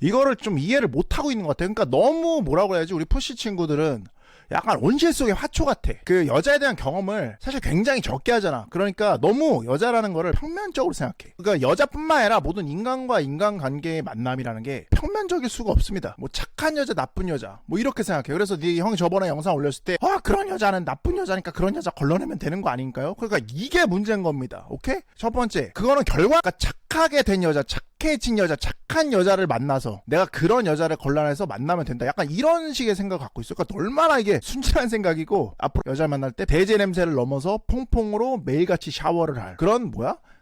이거를 좀 이해를 못하고 있는 것 같아. 그러니까 너무 뭐라고 해야지, 우리 푸시 친구들은 약간 온실 속의 화초 같아. 그 여자에 대한 경험을 사실 굉장히 적게 하잖아. 그러니까 너무 여자라는 거를 평면적으로 생각해. 그러니까 여자뿐만 아니라 모든 인간과 인간관계의 만남이라는 게 평면적일 수가 없습니다. 뭐 착한 여자, 나쁜 여자 뭐 이렇게 생각해. 그래서 네 형이 저번에 영상 올렸을 때 그런 여자는 나쁜 여자니까 그런 여자 걸러내면 되는 거 아닌가요? 그러니까 이게 문제인 겁니다. 오케이? 첫 번째, 그거는 결과가 착하게 된 여자, 착해진 여자, 착한 여자를 만나서 내가 그런 여자를 걸러내서 만나면 된다. 약간 이런 식의 생각을 갖고 있어. 그러니까 얼마나 이게 순진한 생각이고, 앞으로 여자를 만날 때 대제 냄새를 넘어서 퐁퐁으로 매일같이 샤워를 할 그런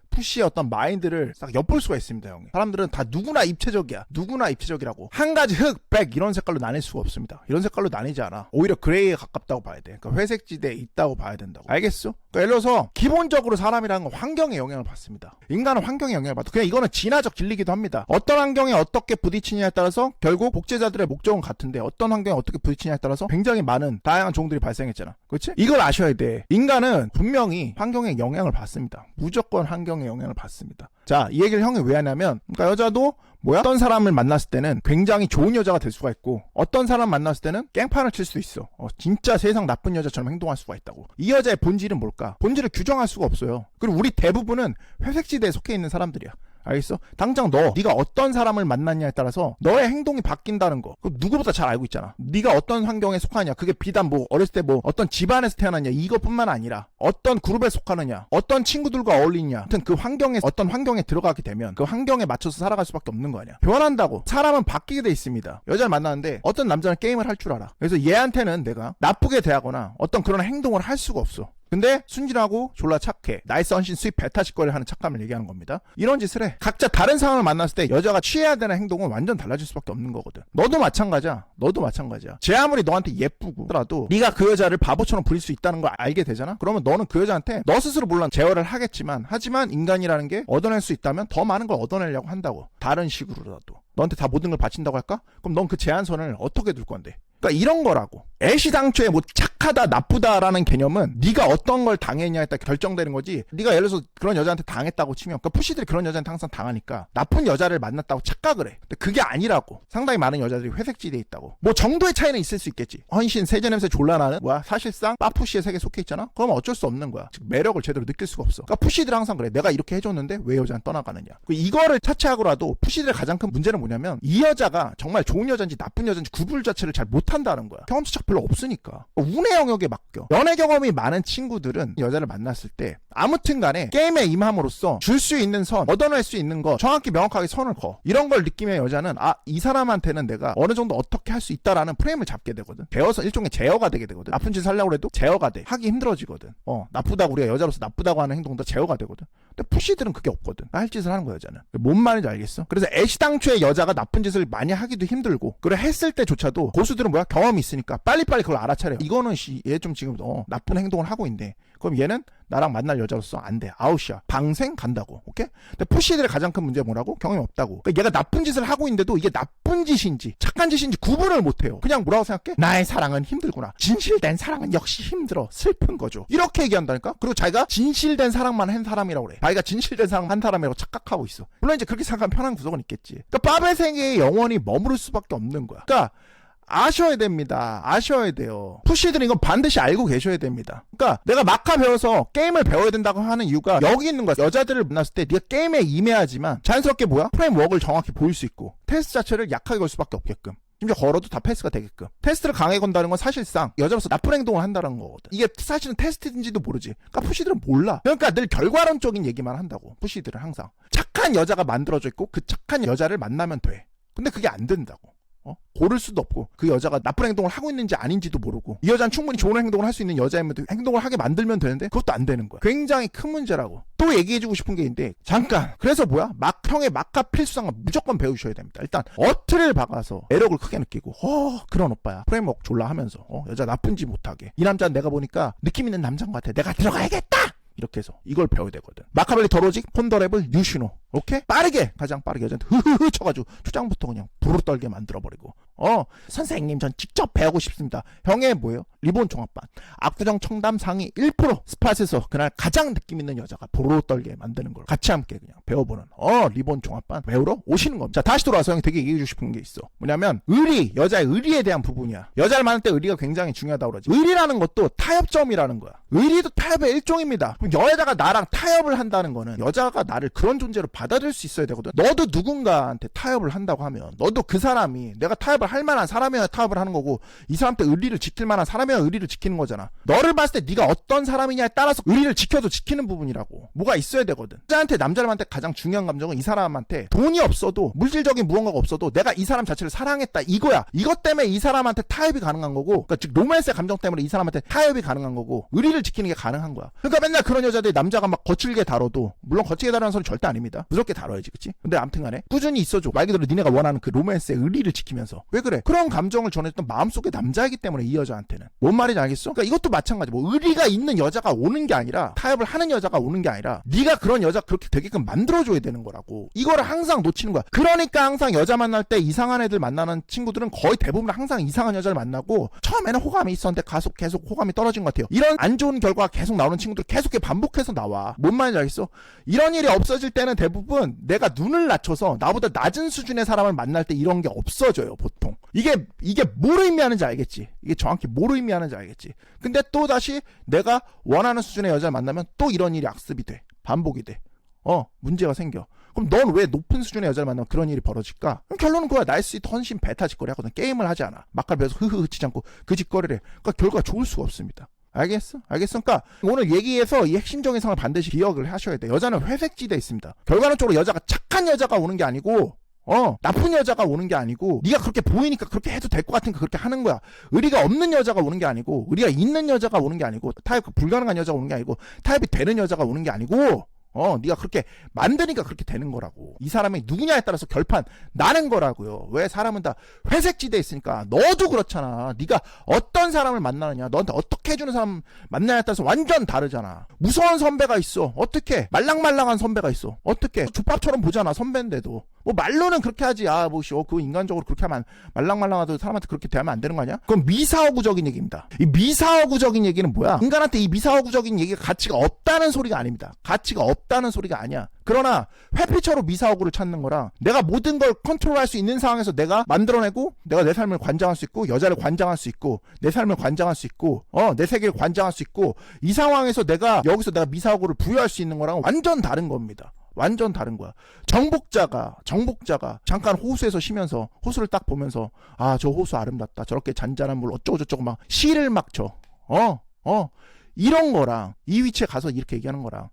푸시의 어떤 마인드를 딱 엿볼 수가 있습니다, 형님. 사람들은 다 누구나 입체적이야. 누구나 입체적이라고. 한 가지 흑, 백 이런 색깔로 나뉠 수가 없습니다. 이런 색깔로 나뉘지 않아. 오히려 그레이에 가깝다고 봐야 돼. 그러니까 회색지대에 있다고 봐야 된다고. 알겠어? 그러니까 예를 들어서 기본적으로 사람이라는 건 환경의 영향을 받습니다. 인간은 환경의 영향을 받아. 그냥 이거는 진화적 진리기도 합니다. 어떤 환경에 어떻게 부딪히냐에 따라서 결국 복제자들의 목적은 같은데 어떤 환경에 어떻게 부딪히냐에 따라서 굉장히 많은 다양한 종들이 발생했잖아. 그렇지? 이걸 아셔야 돼. 인간은 분명히 환경의 영향을 받습니다. 무조건 환경의 영향을 받습니다. 자, 이 얘기를 형이 왜 하냐면, 그러니까 여자도 어떤 사람을 만났을 때는 굉장히 좋은 여자가 될 수가 있고, 어떤 사람 만났을 때는 깽판을 칠 수 있어. 진짜 세상 나쁜 여자처럼 행동할 수가 있다고. 이 여자의 본질은 뭘까? 본질을 규정할 수가 없어요. 그리고 우리 대부분은 회색지대에 속해 있는 사람들이야. 알겠어? 당장 네가 어떤 사람을 만났냐에 따라서 너의 행동이 바뀐다는 거, 그거 누구보다 잘 알고 있잖아. 네가 어떤 환경에 속하냐, 그게 비단 어렸을 때 어떤 집안에서 태어났냐 이것뿐만 아니라 어떤 그룹에 속하느냐, 어떤 친구들과 어울리냐, 하여튼 그 환경에, 어떤 환경에 들어가게 되면 그 환경에 맞춰서 살아갈 수밖에 없는 거 아니야. 변한다고. 사람은 바뀌게 돼 있습니다. 여자를 만나는데 어떤 남자는 게임을 할 줄 알아. 그래서 얘한테는 내가 나쁘게 대하거나 어떤 그런 행동을 할 수가 없어. 근데 순진하고 졸라 착해. 나이스 헌신 스윗 베타식거리를 하는 착함을 얘기하는 겁니다. 이런 짓을 해. 각자 다른 상황을 만났을 때 여자가 취해야 되는 행동은 완전 달라질 수밖에 없는 거거든. 너도 마찬가지야. 쟤 아무리 너한테 예쁘고라도 네가 그 여자를 바보처럼 부릴 수 있다는 걸 알게 되잖아. 그러면 너는 그 여자한테 너 스스로 물론 제어를 하지만 인간이라는 게 얻어낼 수 있다면 더 많은 걸 얻어내려고 한다고. 다른 식으로라도. 너한테 다 모든 걸 바친다고 할까? 그럼 넌 그 제한선을 어떻게 둘 건데? 그러니까 이런 거라고. 애시당초에 착하다 나쁘다라는 개념은 네가 어떤 걸 당했냐에 따라 결정되는 거지. 네가 예를 들어서 그런 여자한테 당했다고 치면, 그러니까 푸시들이 그런 여자한테 항상 당하니까 나쁜 여자를 만났다고 착각을 해. 근데 그게 아니라고. 상당히 많은 여자들이 회색지대에 있다고. 정도의 차이는 있을 수 있겠지. 헌신, 세제 냄새 졸라 나는 사실상 빠푸시의 세계에 속해 있잖아. 그러면 어쩔 수 없는 거야. 즉 매력을 제대로 느낄 수가 없어. 그러니까 푸시들은 항상 그래. 내가 이렇게 해줬는데 왜 여자는 떠나가느냐. 이거를 차치하고라도 푸시들의 가장 큰 문제는 뭐냐면, 이 여자가 정말 좋은 여자인지 나쁜 여자인지 구분 자체를 잘 못한다는 거야. 경험치가 별로 없으니까. 운의 영역에 맡겨. 연애 경험이 많은 친구들은 여자를 만났을 때 아무튼 간에 게임에 임함으로써 줄 수 있는 선, 얻어낼 수 있는 거 정확히 명확하게 선을 그어. 이런 걸 느끼면 여자는 이 사람한테는 내가 어느 정도 어떻게 할 수 있다라는 프레임을 잡게 되거든. 배워서 일종의 제어가 되게 되거든. 나쁜 짓을 하려고 해도 제어가 돼. 하기 힘들어지거든. 나쁘다고, 우리가 여자로서 나쁘다고 하는 행동도 제어가 되거든. 근데 푸시들은 그게 없거든. 할 짓을 하는 거야, 여자는. 뭔 말인지 알겠어? 그래서 애시당초에 여자가 나쁜 짓을 많이 하기도 힘들고, 그래 했을 때조차도 고수들은 경험이 있으니까 빨리빨리 그걸 알아차려. 이거는 얘 좀 지금 나쁜 행동을 하고 있네. 그럼 얘는 나랑 만날 여자로서 안 돼. 아웃이야. 방생 간다고. 오케이? 근데 푸시들의 가장 큰 문제가 뭐라고? 경험이 없다고. 그러니까 얘가 나쁜 짓을 하고 있는데도 이게 나쁜 짓인지 착한 짓인지 구분을 못해요. 그냥 뭐라고 생각해? 나의 사랑은 힘들구나. 진실된 사랑은 역시 힘들어. 슬픈 거죠. 이렇게 얘기한다니까? 그리고 자기가 진실된 사랑만 한 사람이라고 그래. 자기가 진실된 사랑 한 사람이라고 착각하고 있어. 물론 이제 그렇게 생각하면 편한 구석은 있겠지. 그러니까 빠베 세계에 영원히 머무를 수밖에 없는 거야. 그러니까 아셔야 됩니다. 아셔야 돼요. 푸시들은 이건 반드시 알고 계셔야 됩니다. 그러니까 내가 마카 배워서 게임을 배워야 된다고 하는 이유가 여기 있는 거야. 여자들을 만났을 때 네가 게임에 임해야지만 자연스럽게 프레임워크를 정확히 보일 수 있고, 테스트 자체를 약하게 걸 수밖에 없게끔, 심지어 걸어도 다 패스가 되게끔. 테스트를 강하게 건다는 건 사실상 여자로서 나쁜 행동을 한다는 거거든. 이게 사실은 테스트인지도 모르지. 그러니까 푸시들은 몰라. 그러니까 늘 결과론적인 얘기만 한다고. 푸시들은 항상 착한 여자가 만들어져 있고 그 착한 여자를 만나면 돼. 근데 그게 안 된다고. 고를 수도 없고, 그 여자가 나쁜 행동을 하고 있는지 아닌지도 모르고, 이 여자는 충분히 좋은 행동을 할 수 있는 여자이면 행동을 하게 만들면 되는데 그것도 안 되는 거야. 굉장히 큰 문제라고. 또 얘기해주고 싶은 게 있는데, 잠깐. 그래서 형의 마카 필수상은 무조건 배우셔야 됩니다. 일단 어트를 박아서 매력을 크게 느끼고, 그런 오빠야. 프레임워크 졸라 하면서 여자 나쁜지 못하게. 이 남자는 내가 보니까 느낌 있는 남자인 것 같아. 내가 들어가야겠다. 이렇게 해서 이걸 배워야 되거든. 마카벨리 더로직 폰더레블 유시노. 오케이? 가장 빠르게 여자한테 흐흐흐 쳐가지고 초장부터 그냥 불을 떨게 만들어버리고, 선생님 전 직접 배우고 싶습니다. 형의 뭐예요? 리본 종합반. 압구정 청담 상위 1% 스팟에서 그날 가장 느낌 있는 여자가 보로 떨게 만드는 걸 같이 함께 그냥 배워보는 리본 종합반 배우러 오시는 겁니다. 자, 다시 돌아와서 형이 되게 얘기해주고 싶은 게 있어. 뭐냐면 의리, 여자의 의리에 대한 부분이야. 여자를 만날 때 의리가 굉장히 중요하다고 그러지. 의리라는 것도 타협점이라는 거야. 의리도 타협의 일종입니다. 그럼 여자가 나랑 타협을 한다는 거는 여자가 나를 그런 존재로 받아들일 수 있어야 되거든. 너도 누군가한테 타협을 한다고 하면 너도 그 사람이 내가 타협을 할 만한 사람이어야 타협을 하는 거고, 이 사람한테 의리를 지킬 만한 사람이어야 의리를 지키는 거잖아. 너를 봤을 때 네가 어떤 사람이냐에 따라서 의리를 지켜도 지키는 부분이라고 뭐가 있어야 되거든. 여자한테 남자한테 가장 중요한 감정은 이 사람한테 돈이 없어도, 물질적인 무언가가 없어도 내가 이 사람 자체를 사랑했다 이거야. 이것 때문에 이 사람한테 타협이 가능한 거고, 그러니까 즉 로맨스의 감정 때문에 이 사람한테 타협이 가능한 거고, 의리를 지키는 게 가능한 거야. 그러니까 맨날 그런 여자들이 남자가 막 거칠게 다뤄도, 물론 거칠게 다루는 소리 절대 아닙니다. 무섭게 다뤄야지, 그치? 근데 아무튼 간에 꾸준히 있어줘. 말 그대로 니네가 원하는 그 로맨스의 의리를 지키면서. 왜 그래? 그런 감정을 전해줬던 마음속의 남자이기 때문에 이 여자한테는. 뭔 말인지 알겠어? 그러니까 이것도 마찬가지. 뭐 의리가 있는 여자가 오는 게 아니라, 타협을 하는 여자가 오는 게 아니라 네가 그런 여자 그렇게 되게끔 만들어줘야 되는 거라고. 이거를 항상 놓치는 거야. 그러니까 항상 여자 만날 때 이상한 애들 만나는 친구들은 거의 대부분 항상 이상한 여자를 만나고, 처음에는 호감이 있었는데 계속 호감이 떨어진 것 같아요. 이런 안 좋은 결과가 계속 나오는 친구들 계속 반복해서 나와. 뭔 말인지 알겠어? 이런 일이 없어질 때는 대부분 내가 눈을 낮춰서 나보다 낮은 수준의 사람을 만날 때 이런 게 없어져요, 보통. 이게 뭘 의미하는지 알겠지? 이게 정확히 뭘 의미하는지 알겠지? 근데 또 다시 내가 원하는 수준의 여자를 만나면 또 이런 일이 악습이 돼. 반복이 돼. 문제가 생겨. 그럼 넌 왜 높은 수준의 여자를 만나면 그런 일이 벌어질까? 그럼 결론은 그거야. 날씨 헌신 베타 짓거리 하거든. 게임을 하지 않아. 막갈 배워서 흐흐흐 치지 않고 그 짓거리를 해. 그러니까 결과가 좋을 수가 없습니다. 알겠어? 그러니까 오늘 얘기에서 이 핵심적인 상을 반드시 기억을 하셔야 돼. 여자는 회색지대에 있습니다. 결과론적으로 여자가 착한 여자가 오는 게 아니고, 나쁜 여자가 오는 게 아니고, 네가 그렇게 보이니까 그렇게 해도 될 것 같으니까 그렇게 하는 거야. 의리가 없는 여자가 오는 게 아니고, 의리가 있는 여자가 오는 게 아니고, 타협 불가능한 여자가 오는 게 아니고, 타협이 되는 여자가 오는 게 아니고, 네가 그렇게 만드니까 그렇게 되는 거라고. 이 사람이 누구냐에 따라서 결판 나는 거라고요. 왜? 사람은 다 회색지대에 있으니까. 너도 그렇잖아. 네가 어떤 사람을 만나느냐, 너한테 어떻게 해주는 사람 만나냐에 따라서 완전 다르잖아. 무서운 선배가 있어. 어떻게? 말랑말랑한 선배가 있어. 어떻게? 족밥처럼 보잖아, 선배인데도. 뭐 말로는 그렇게 하지. 그거 인간적으로 그렇게 하면, 말랑말랑하도 사람한테 그렇게 대하면 안 되는 거 아니야? 그건 미사오구적인 얘기입니다. 이 미사오구적인 얘기는 뭐야? 인간한테 이 미사오구적인 얘기가 가치가 없다는 소리가 아닙니다. 가치가 없다는 소리가 아니야. 그러나 회피처로 미사오구를 찾는 거랑, 내가 모든 걸 컨트롤할 수 있는 상황에서 내가 만들어내고, 내가 내 삶을 관장할 수 있고, 여자를 관장할 수 있고, 내 삶을 관장할 수 있고, 내 세계를 관장할 수 있고, 이 상황에서 여기서 내가 미사오구를 부여할 수 있는 거랑 완전 다른 겁니다. 완전 다른 거야. 정복자가 잠깐 호수에서 쉬면서, 호수를 딱 보면서, 저 호수 아름답다, 저렇게 잔잔한 물 어쩌고저쩌고 막 시를 막 쳐. 이런 거랑, 이 위치에 가서 이렇게 얘기하는 거랑,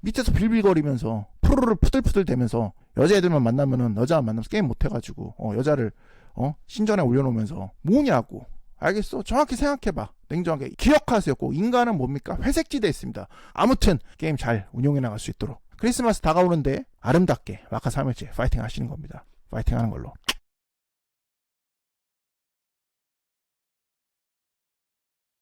밑에서 빌빌거리면서 푸르르 푸들푸들 대면서 여자애들만 만나면은, 여자만 만나면서 게임 못해가지고 여자를 신전에 올려놓으면서 뭐냐고. 알겠어? 정확히 생각해봐. 냉정하게 기억하세요. 꼭 인간은 뭡니까? 회색지대에 있습니다. 아무튼 게임 잘 운용해 나갈 수 있도록 크리스마스 다가오는데 아름답게 와카 3일째 파이팅 하시는 겁니다. 파이팅 하는 걸로.